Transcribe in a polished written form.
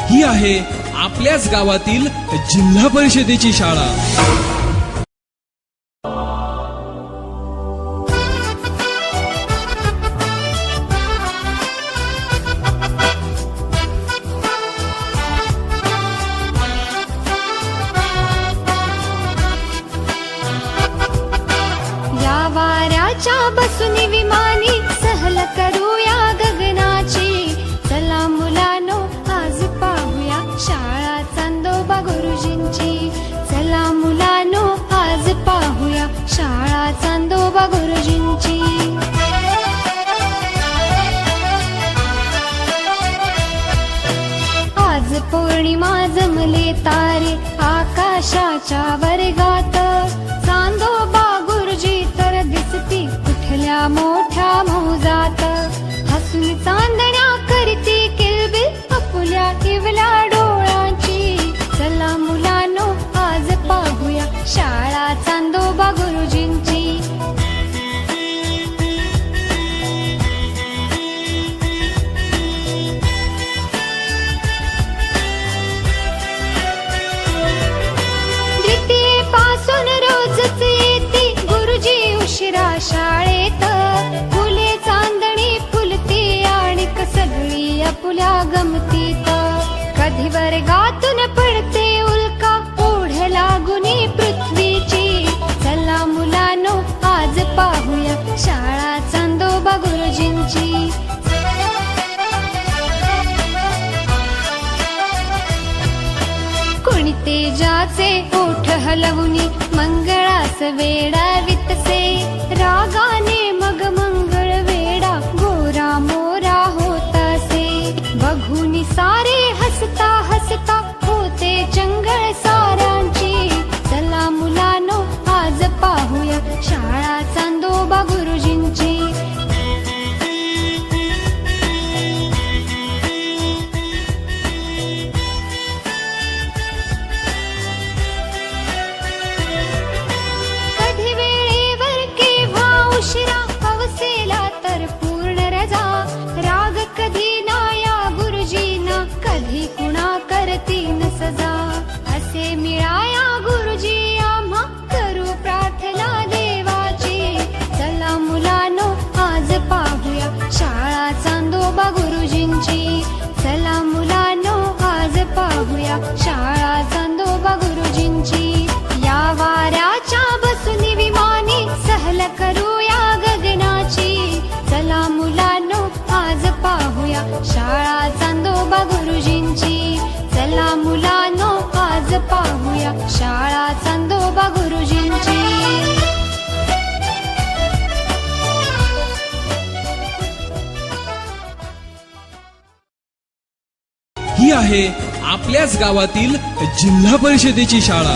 ही आहे आपल्याच गावातील जिल्हा परिषदेची शाळा। या वाऱ्याच्या बसून विमानी सहल करूया गगनाची। चला मुलांनो आज पाहूया शाळा चांदोबा गुरुजींची। चला मुलांनो आज पाहूया शाळा चांदोबा गुरुजींची। आज पौर्णिमा जमले तारे आकाशाच्या वर्गात। चांदोबा गुरुजी तर दिसती कुठल्या मोठ्या मौजात। हसून चांदण्या करती किलबिल आपुल्या इवल्या डोळ्यांची। चला मुलांनो आज पाहूया शाळा चांदोबा गुरुजींची। द्वितीयेपासून रोजच येते गुरुजी उशिरा शाळेत। फुले चांदणी फुलती आणि सगळी आपुल्या गमतीत। कधी वर्गातून पडते उल्का ओढ लागुनी पृथ्वीची। चला मुलांनो आज पाहूया शाळा चांदोबा गुरुजींची। कोणी तेजाचे ओठ हलवुनी मंगळास वेडावितसे। रागाने मग मंगळ वेडा गोरा मोरा होतासे। बघुनी सारे हसता हसता होते चंगळ सारांची। चला मुलांनो आज पाहूया शाळा चांदोबा गुरुजींची। कधी वेळेवर केव्हा उशिरा हवसेला तर पूर्ण रजा। राग कधी नाया गुरुजींना कधी कुणा करतीन सजा। असे मिळाया गुरुजी आम्हा करू प्रार्थना देवाची। चला मुलांनो आज पाहूया शाळा चांदोबा गुरुजींची। चला मुलांनो आज पाहूया शाळा चांदोबा गुरुजींची। या वाऱ्याच्या बसून विमानी सहल करूया गगनाची। चला मुलांनो आज पाहूया शाळा चांदोबा गुरुजींची। चला मुलांनो आज पाहूया शाळा चांदोबा गुरुजींची। ही आहे आपल्याच गावातील जिल्हा परिषदेची शाळा।